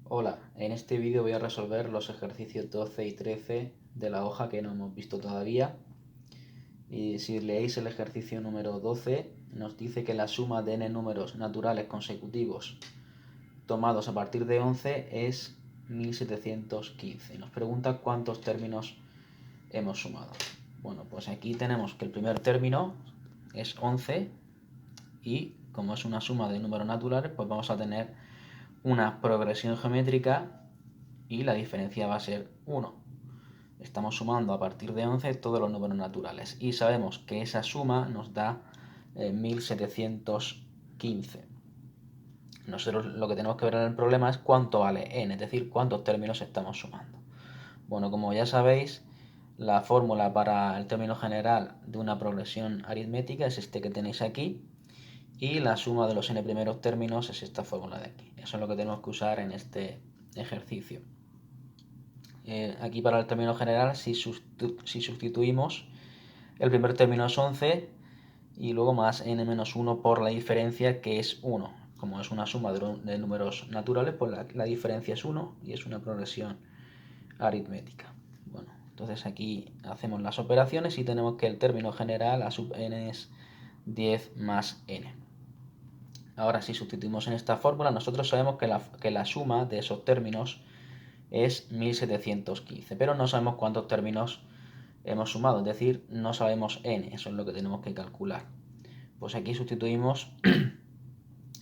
Hola, en este vídeo voy a resolver los ejercicios 12 y 13 de la hoja que no hemos visto todavía. Y si leéis el ejercicio número 12, nos dice que la suma de n números naturales consecutivos tomados a partir de 11 es 1715. Nos pregunta cuántos términos hemos sumado. Bueno, pues aquí tenemos que el primer término es 11 y como es una suma de números naturales, pues vamos a tener una progresión geométrica y la diferencia va a ser 1. Estamos sumando a partir de 11 todos los números naturales y sabemos que esa suma nos da 1715. Nosotros lo que tenemos que ver en el problema es cuánto vale n, es decir, cuántos términos estamos sumando. Bueno, como ya sabéis, la fórmula para el término general de una progresión aritmética es este que tenéis aquí y la suma de los n primeros términos es esta fórmula de aquí. Eso es lo que tenemos que usar en este ejercicio. Aquí para el término general, si sustituimos, el primer término es 11 y luego más n menos 1 por la diferencia, que es 1. Como es una suma de números naturales, pues la diferencia es 1 y es una progresión aritmética. Bueno, entonces aquí hacemos las operaciones y tenemos que el término general a sub n es 10 más n. Ahora, si sustituimos en esta fórmula, nosotros sabemos que la suma de esos términos es 1715, pero no sabemos cuántos términos hemos sumado, es decir, no sabemos n, eso es lo que tenemos que calcular. Pues aquí sustituimos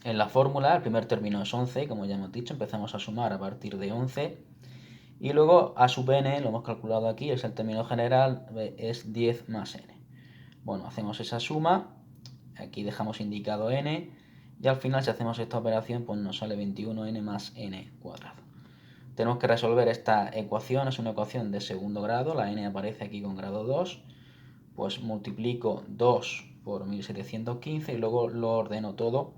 en la fórmula, el primer término es 11, como ya hemos dicho, empezamos a sumar a partir de 11, y luego a sub n, lo hemos calculado aquí, es el término general, es 10 más n. Bueno, hacemos esa suma, aquí dejamos indicado n, y al final si hacemos esta operación, pues nos sale 21n más n cuadrado. Tenemos que resolver esta ecuación, es una ecuación de segundo grado, la n aparece aquí con grado 2, pues multiplico 2 por 1715 y luego lo ordeno todo,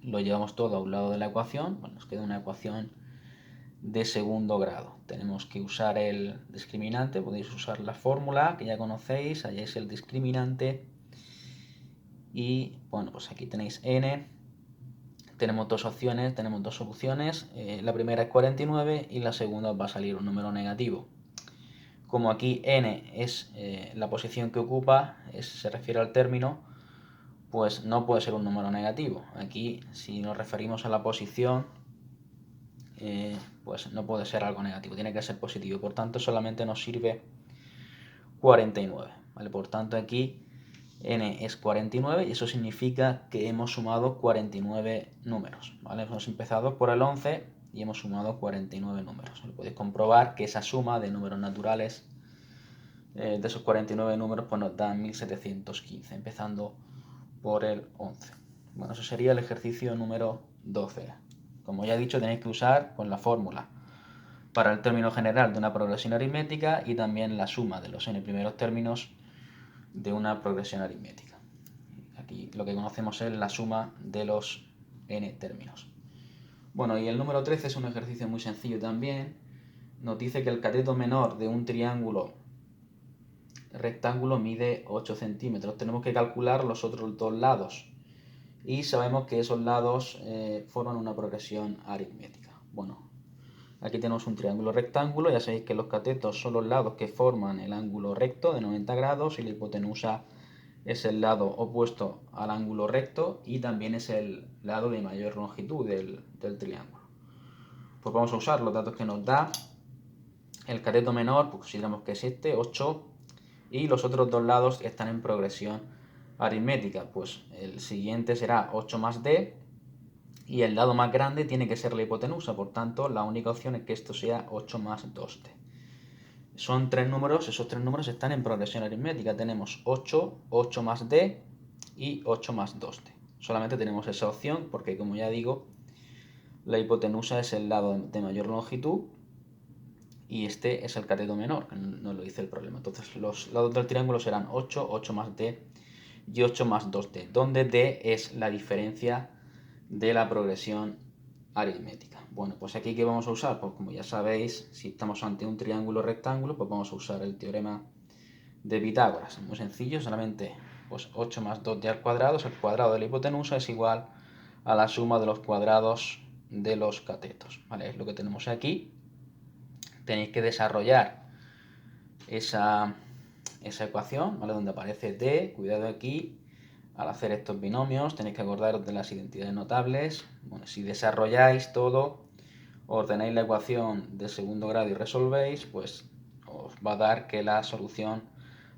lo llevamos todo a un lado de la ecuación, bueno, nos queda una ecuación de segundo grado. Tenemos que usar el discriminante, podéis usar la fórmula que ya conocéis, allá es el discriminante y bueno, pues aquí tenéis n. Tenemos dos opciones, tenemos dos soluciones. La primera es 49 y la segunda va a salir un número negativo. Como aquí n es la posición que ocupa, se refiere al término, pues no puede ser un número negativo. Aquí, si nos referimos a la posición, pues no puede ser algo negativo, tiene que ser positivo. Por tanto, solamente nos sirve 49. ¿Vale? Por tanto, aquí n es 49 y eso significa que hemos sumado 49 números. ¿Vale? Hemos empezado por el 11 y hemos sumado 49 números. Podéis comprobar que esa suma de números naturales de esos 49 números pues nos da 1715, empezando por el 11. Bueno, eso sería el ejercicio número 12. Como ya he dicho, tenéis que usar pues, la fórmula para el término general de una progresión aritmética y también la suma de los n primeros términos de una progresión aritmética. Aquí lo que conocemos es la suma de los n términos. Bueno, y el número 13 es un ejercicio muy sencillo también. Nos dice que el cateto menor de un triángulo rectángulo mide 8 centímetros. Tenemos que calcular los otros dos lados y sabemos que esos lados forman una progresión aritmética. Bueno, aquí tenemos un triángulo rectángulo, ya sabéis que los catetos son los lados que forman el ángulo recto de 90 grados y la hipotenusa es el lado opuesto al ángulo recto y también es el lado de mayor longitud del triángulo. Pues vamos a usar los datos que nos da. El cateto menor, pues consideramos que es este, 8, y los otros dos lados están en progresión aritmética. Pues el siguiente será 8 más d y el lado más grande tiene que ser la hipotenusa, por tanto la única opción es que esto sea 8 más 2d. Son tres números, esos tres números están en progresión aritmética. Tenemos 8, 8 más d y 8 más 2d. Solamente tenemos esa opción porque, como ya digo, la hipotenusa es el lado de mayor longitud y este es el cateto menor, que no lo dice el problema. Entonces los lados del triángulo serán 8, 8 más d y 8 más 2d, donde d es la diferencia de la progresión aritmética. Bueno, pues aquí ¿qué vamos a usar? Pues como ya sabéis, si estamos ante un triángulo rectángulo, pues vamos a usar el teorema de Pitágoras. Es muy sencillo, solamente pues 8 más 2d al cuadrado, es el cuadrado de la hipotenusa, es igual a la suma de los cuadrados de los catetos, ¿vale? Es lo que tenemos aquí. Tenéis que desarrollar esa ecuación, ¿vale? Donde aparece D, cuidado aquí, al hacer estos binomios tenéis que acordaros de las identidades notables. Bueno, si desarrolláis todo, ordenáis la ecuación de segundo grado y resolvéis, pues os va a dar que la solución,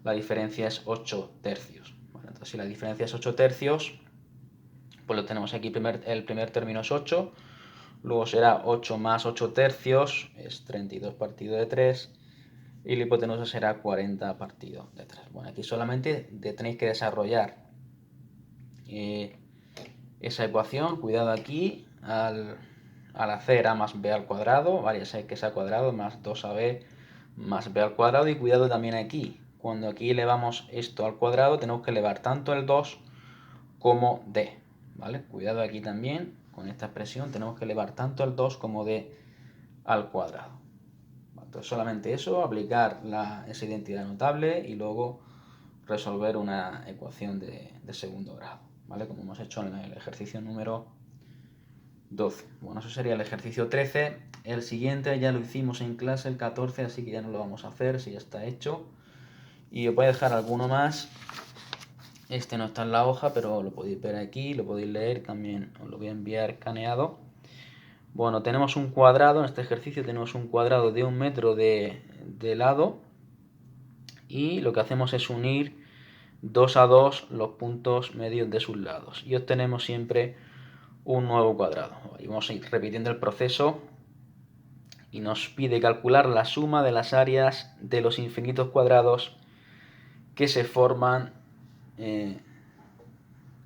la diferencia es 8 tercios. ¿Vale? Entonces, si la diferencia es 8 tercios, pues lo tenemos aquí, el primer término es 8, luego será 8 más 8 tercios, es 32 partido de 3, y la hipotenusa será 40 partido de 3. Bueno, aquí solamente tenéis que desarrollar esa ecuación, cuidado aquí, al hacer a más b al cuadrado, ¿vale? Ya sabéis que es a cuadrado más 2ab más b al cuadrado, y cuidado también aquí, cuando aquí elevamos esto al cuadrado tenemos que elevar tanto el 2 como d, ¿vale? Cuidado aquí también, con esta expresión tenemos que elevar tanto el 2 como d al cuadrado. Entonces solamente eso, aplicar esa identidad notable y luego resolver una ecuación de segundo grado, ¿vale? Como hemos hecho en el ejercicio número 12. Bueno, eso sería el ejercicio 13. El siguiente ya lo hicimos en clase, el 14, así que ya no lo vamos a hacer, si ya está hecho. Y os voy a dejar alguno más. Este no está en la hoja, pero lo podéis ver aquí, lo podéis leer, también os lo voy a enviar escaneado. Bueno, tenemos un cuadrado, en este ejercicio tenemos un cuadrado de 1 metro de lado, y lo que hacemos es unir 2 a 2 los puntos medios de sus lados y obtenemos siempre un nuevo cuadrado. Y vamos a ir repitiendo el proceso y nos pide calcular la suma de las áreas de los infinitos cuadrados que se forman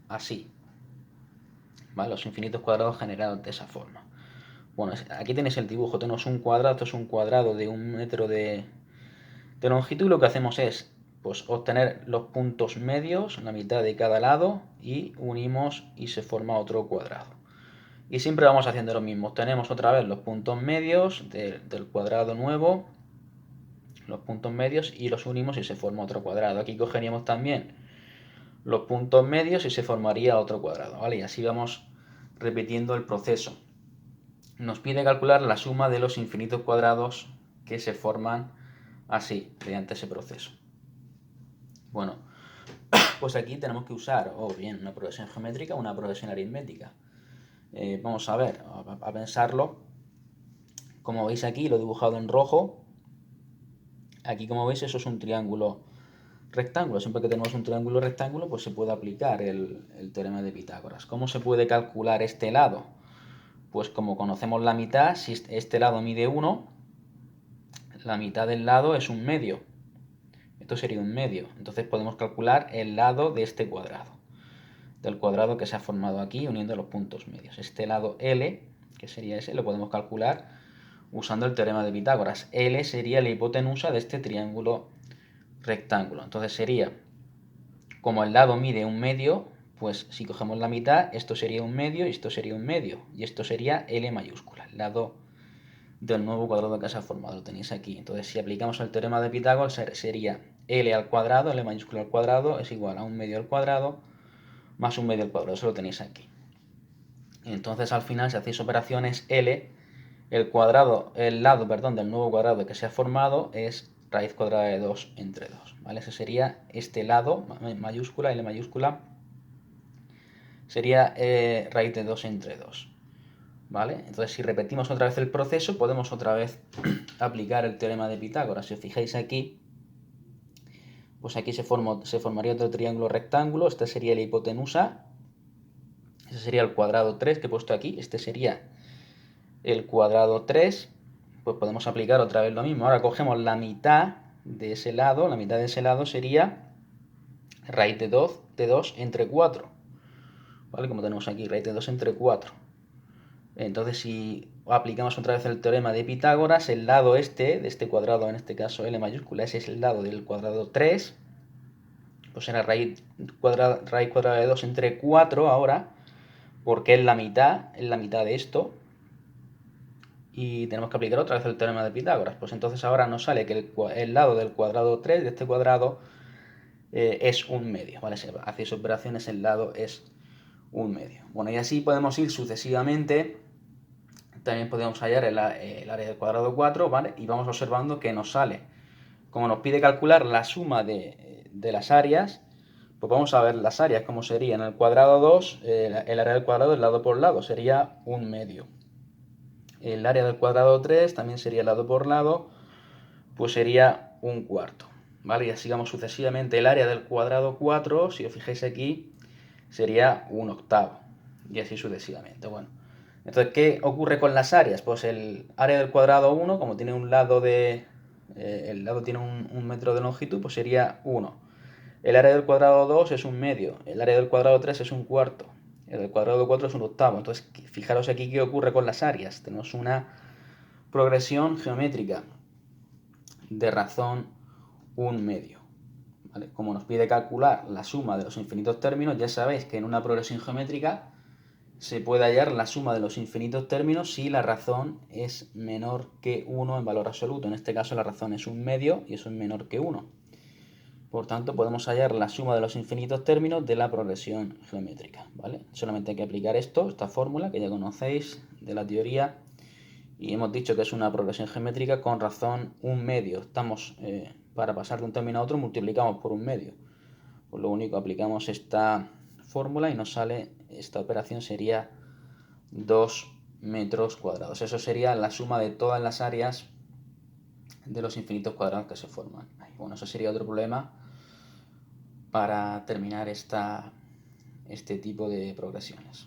así, ¿vale? Los infinitos cuadrados generados de esa forma. Bueno, aquí tenéis el dibujo, tenemos un cuadrado, esto es un cuadrado de 1 metro de longitud, y lo que hacemos es pues obtener los puntos medios, la mitad de cada lado, y unimos y se forma otro cuadrado. Y siempre vamos haciendo lo mismo, obtenemos otra vez los puntos medios del cuadrado nuevo, los puntos medios, y los unimos y se forma otro cuadrado. Aquí cogeríamos también los puntos medios y se formaría otro cuadrado, ¿vale? Y así vamos repitiendo el proceso. Nos pide calcular la suma de los infinitos cuadrados que se forman así, mediante ese proceso. Bueno, pues aquí tenemos que usar o bien una progresión geométrica o una progresión aritmética. Vamos a ver, a pensarlo. Como veis aquí, lo he dibujado en rojo. Aquí, como veis, eso es un triángulo rectángulo. Siempre que tenemos un triángulo rectángulo, pues se puede aplicar el teorema de Pitágoras. ¿Cómo se puede calcular este lado? Pues como conocemos la mitad, si este lado mide 1, la mitad del lado es un medio. Esto sería un medio. Entonces podemos calcular el lado de este cuadrado, del cuadrado que se ha formado aquí uniendo los puntos medios. Este lado L, que sería ese, lo podemos calcular usando el teorema de Pitágoras. L sería la hipotenusa de este triángulo rectángulo. Entonces sería, como el lado mide un medio, pues si cogemos la mitad, esto sería un medio y esto sería un medio. Y esto sería L mayúscula, el lado del nuevo cuadrado que se ha formado. Lo tenéis aquí. Entonces si aplicamos el teorema de Pitágoras sería L al cuadrado, L mayúscula al cuadrado, es igual a un medio al cuadrado más un medio al cuadrado. Eso lo tenéis aquí. Entonces al final, si hacéis operaciones, L, el lado del nuevo cuadrado que se ha formado es raíz cuadrada de 2 entre 2, ¿vale? Ese sería este lado, mayúscula, L mayúscula, sería raíz de 2 entre 2, ¿vale? Entonces si repetimos otra vez el proceso, podemos otra vez aplicar el teorema de Pitágoras. Si os fijáis aquí, pues aquí se formaría otro triángulo rectángulo, esta sería la hipotenusa, ese sería el cuadrado 3 que he puesto aquí, este sería el cuadrado 3, pues podemos aplicar otra vez lo mismo. Ahora cogemos la mitad de ese lado, la mitad de ese lado sería raíz de 2 entre 4, ¿vale? Como tenemos aquí, raíz de 2 entre 4. Entonces si aplicamos otra vez el teorema de Pitágoras, el lado este, de este cuadrado, en este caso L mayúscula, ese es el lado del cuadrado 3, pues será raíz cuadrada de 2 entre 4 ahora, porque es la mitad de esto, y tenemos que aplicar otra vez el teorema de Pitágoras. Pues entonces ahora nos sale que el lado del cuadrado 3 de este cuadrado es un medio, ¿vale? Si hacéis operaciones, el lado es un medio. Bueno, y así podemos ir sucesivamente también podemos hallar el área del cuadrado 4, ¿vale? Y vamos observando que nos sale, como nos pide calcular la suma de las áreas, pues vamos a ver las áreas, como sería en el cuadrado 2, el área del cuadrado, el lado por lado, sería 1/2. El área del cuadrado 3 también sería lado por lado, pues sería 1/4, ¿vale? Y así vamos sucesivamente. El área del cuadrado 4, si os fijáis aquí, sería 1/8, y así sucesivamente. Bueno, entonces, ¿qué ocurre con las áreas? Pues el área del cuadrado 1, como tiene un lado el lado tiene un metro de longitud, pues sería 1. El área del cuadrado 2 es 1/2. El área del cuadrado 3 es 1/4. El del cuadrado 4 es 1/8. Entonces, fijaros aquí qué ocurre con las áreas. Tenemos una progresión geométrica de razón 1/2. ¿Vale? Como nos pide calcular la suma de los infinitos términos, ya sabéis que en una progresión geométrica se puede hallar la suma de los infinitos términos si la razón es menor que 1 en valor absoluto. En este caso la razón es 1/2 y eso es menor que 1. Por tanto, podemos hallar la suma de los infinitos términos de la progresión geométrica, ¿vale? Solamente hay que aplicar esta fórmula que ya conocéis de la teoría, y hemos dicho que es una progresión geométrica con razón 1/2. Para pasar de un término a otro multiplicamos por 1/2. Pues lo único, aplicamos esta fórmula y nos sale, esta operación sería 2 metros cuadrados. Eso sería la suma de todas las áreas de los infinitos cuadrados que se forman. Bueno, eso sería otro problema para terminar este tipo de progresiones.